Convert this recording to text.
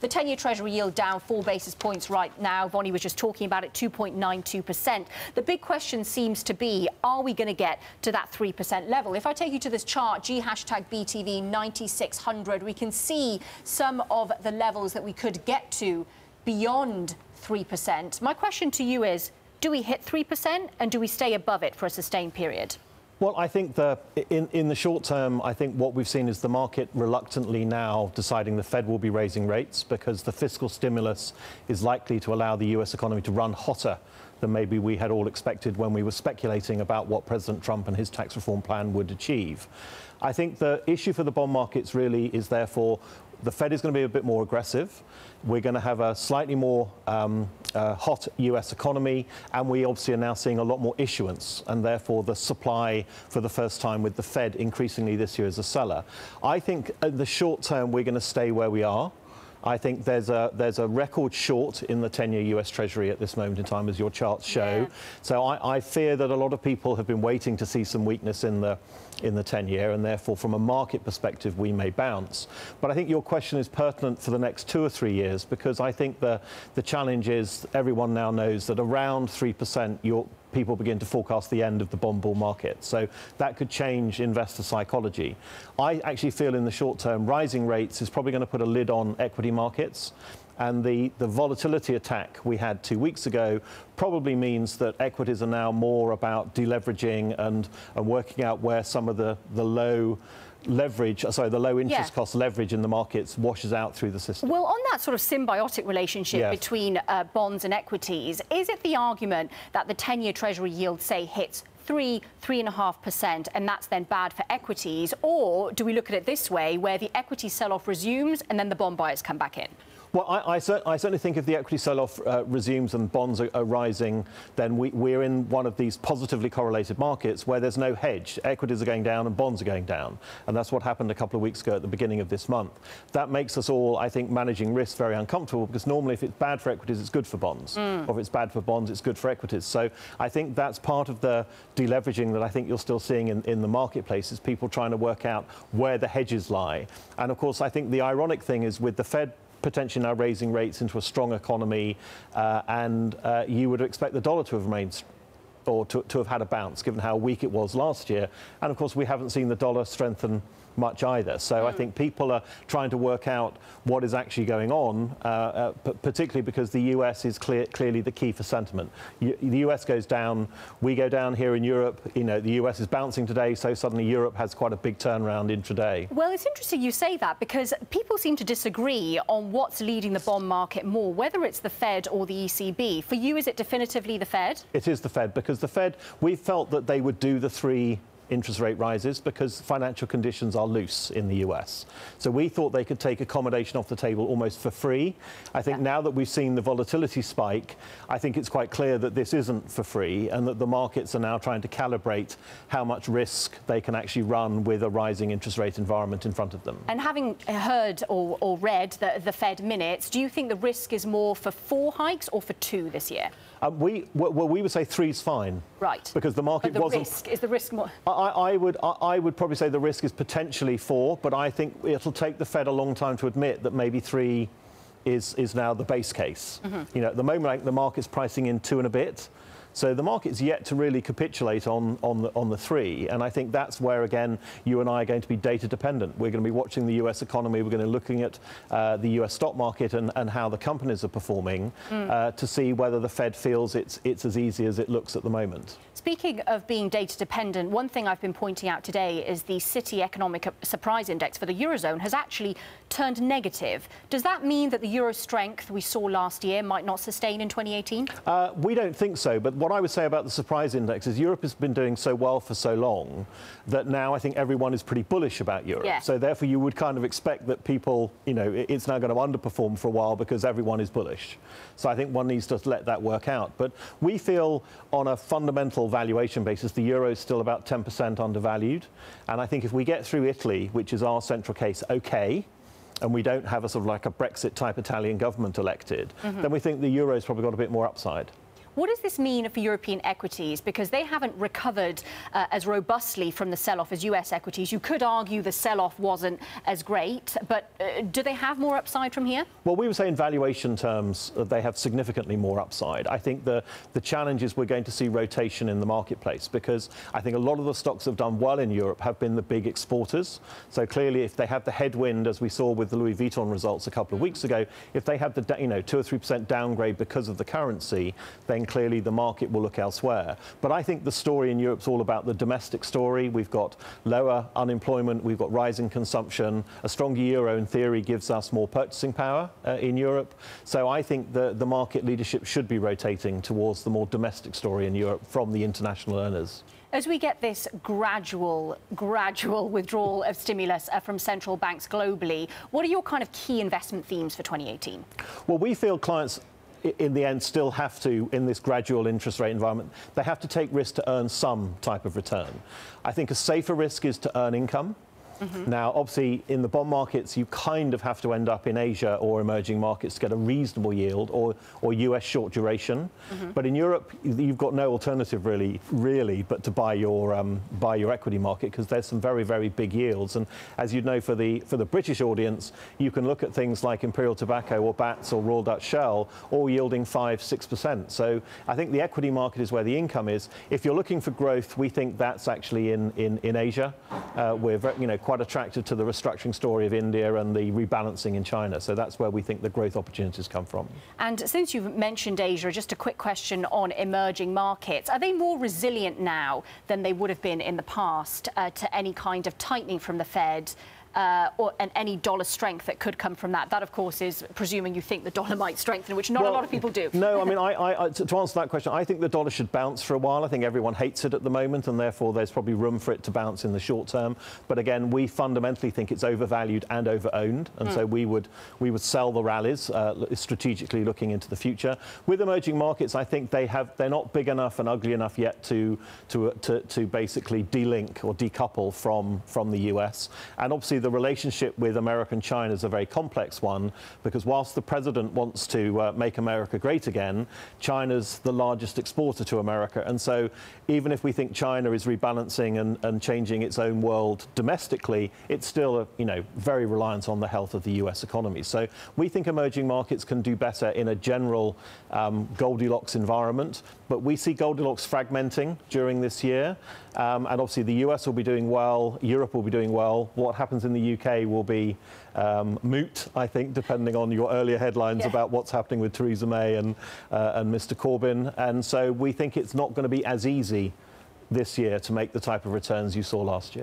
The 10-year Treasury yield down 4 basis points right now. Vonnie was just talking about it, 2.92%. The big question seems to be, are we going to get to that 3% level? If I take you to this chart, #BTV 9600, we can see some of the levels that we could get to beyond 3%. My question to you is, do we hit 3% and do we stay above it for a sustained period? Well, I think in the short term, I think what we've seen is the market reluctantly now deciding the Fed will be raising rates because the fiscal stimulus is likely to allow the US economy to run hotter than maybe we had all expected when we were speculating about what President Trump and his tax reform plan would achieve. I think the issue for the bond markets really is therefore the Fed is going to be a bit more aggressive. We're going to have a slightly more hot US economy, and we obviously are now seeing a lot more issuance, and therefore the supply for the first time with the Fed increasingly this year as a seller. I think in the short term we're going to stay where we are. I think there's a record short in the 10-year US Treasury at this moment in time, as your charts show. Yeah. So I fear that a lot of people have been waiting to see some weakness in the 10-year, and therefore from a market perspective we may bounce. But I think your question is pertinent for the next 2 or 3 years, because I think the challenge is everyone now knows that around 3% people begin to forecast the end of the bond bull market. So that could change investor psychology. I actually feel in the short term rising rates is probably going to put a lid on equity markets. And the volatility attack we had 2 weeks ago probably means that equities are now more about deleveraging and working out where some of the low interest cost leverage in the markets washes out through the system. Well, on that sort of symbiotic relationship between bonds and equities, is it the argument that the 10-year Treasury yield, say, hits 3.5%, and that's then bad for equities? Or do we look at it this way, where the equity sell-off resumes and then the bond buyers come back in? Well, I certainly think if the equity sell-off resumes and bonds are rising, then we're in one of these positively correlated markets where there's no hedge. Equities are going down and bonds are going down. And that's what happened a couple of weeks ago at the beginning of this month. That makes us all, I think, managing risk very uncomfortable, because normally if it's bad for equities, it's good for bonds. Or if it's bad for bonds, it's good for equities. So I think that's part of the deleveraging that I think you're still seeing in the marketplace, is people trying to work out where the hedges lie. And of course, I think the ironic thing is with the Fed potentially now raising rates into a strong economy, and you would expect the dollar to have remained or to have had a bounce given how weak it was last year. And of course we haven't seen the dollar strengthen much either. So I think people are trying to work out what is actually going on, particularly because the US is clearly the key for sentiment. The US goes down, we go down here in Europe. You know, the US is bouncing today, so suddenly Europe has quite a big turnaround intraday. Well, it's interesting you say that, because people seem to disagree on what's leading the bond market more, whether it's the Fed or the ECB. For you, is it definitively the Fed? It is the Fed, because the Fed, we felt that they would do the 3 interest rate rises because financial conditions are loose in the US. So we thought they could take accommodation off the table almost for free. I think now that we've seen the volatility spike, I think it's quite clear that this isn't for free, and that the markets are now trying to calibrate how much risk they can actually run with a rising interest rate environment in front of them. And having heard or read the Fed minutes, do you think the risk is more for 4 hikes or for 2 this year? We would say 3's fine. Right. Because the market wasn't... Is the risk more... I would probably say the risk is potentially 4, but I think it'll take the Fed a long time to admit that maybe 3 is now the base case. You know, at the moment, the market's pricing in 2 and a bit. So the market's yet to really capitulate on the 3, and I think that's where, again, you and I are going to be data dependent. We're going to be watching the US economy, we're going to be looking at the US stock market and how the companies are performing to see whether the Fed feels it's as easy as it looks at the moment. Speaking of being data dependent, one thing I've been pointing out today is the Citi Economic Surprise Index for the Eurozone has actually turned negative. Does that mean that the euro strength we saw last year might not sustain in 2018? We don't think so, but what I would say about the surprise index is Europe has been doing so well for so long that now I think everyone is pretty bullish about Europe. Yeah. So therefore you would kind of expect that people, you know, it's now going to underperform for a while because everyone is bullish. So I think one needs to let that work out. But we feel on a fundamental valuation basis, the euro is still about 10% undervalued. And I think if we get through Italy, which is our central case, okay, and we don't have a sort of like a Brexit type Italian government elected, then we think the euro's probably got a bit more upside. What does this mean for European equities? Because they haven't recovered as robustly from the sell-off as US equities. You could argue the sell-off wasn't as great, but do they have more upside from here? Well, we would say in valuation terms, they have significantly more upside. I think the challenge is we're going to see rotation in the marketplace, because I think a lot of the stocks that have done well in Europe have been the big exporters. So clearly, if they have the headwind, as we saw with the Louis Vuitton results a couple of weeks ago, if they have the 2 or 3% downgrade because of the currency, then clearly the market will look elsewhere. But I think the story in Europe is all about the domestic story. We've got lower unemployment, we've got rising consumption. A stronger euro, in theory, gives us more purchasing power in Europe. So I think the market leadership should be rotating towards the more domestic story in Europe from the international earners. As we get this gradual withdrawal of stimulus from central banks globally, what are your kind of key investment themes for 2018? Well, we feel clients in the end still have to, in this gradual interest rate environment, they have to take risk to earn some type of return. I think a safer risk is to earn income. Now, obviously, in the bond markets, you kind of have to end up in Asia or emerging markets to get a reasonable yield, or US short duration. But in Europe, you've got no alternative really, but to buy your equity market, because there's some very, very big yields. And as you know, for the British audience, you can look at things like Imperial Tobacco or BATS or Royal Dutch Shell, all yielding 5–6%. So I think the equity market is where the income is. If you're looking for growth, we think that's actually in Asia. We're very, quite attracted to the restructuring story of India and the rebalancing in China. So that's where we think the growth opportunities come from. And since you've mentioned Asia, just a quick question on emerging markets. Are they more resilient now than they would have been in the past to any kind of tightening from the Fed? And any dollar strength that could come from that? That, of course, is presuming you think the dollar might strengthen, which not a lot of people do. No, I mean, to answer that question, I think the dollar should bounce for a while. I think everyone hates it at the moment, and therefore there's probably room for it to bounce in the short term. But again, we fundamentally think it's overvalued and over-owned, and so we would sell the rallies, strategically looking into the future. With emerging markets, I think they're not big enough and ugly enough yet to basically delink or decouple from the US. And obviously, the relationship with America and China is a very complex one, because whilst the president wants to make America great again, China's the largest exporter to America. And so even if we think China is rebalancing and changing its own world domestically, it's still very reliant on the health of the US economy. So we think emerging markets can do better in a general Goldilocks environment, but we see Goldilocks fragmenting during this year. And obviously the US will be doing well, Europe will be doing well. What happens in the UK will be moot, I think, depending on your earlier headlines about what's happening with Theresa May and Mr. Corbyn. And so we think it's not going to be as easy this year to make the type of returns you saw last year.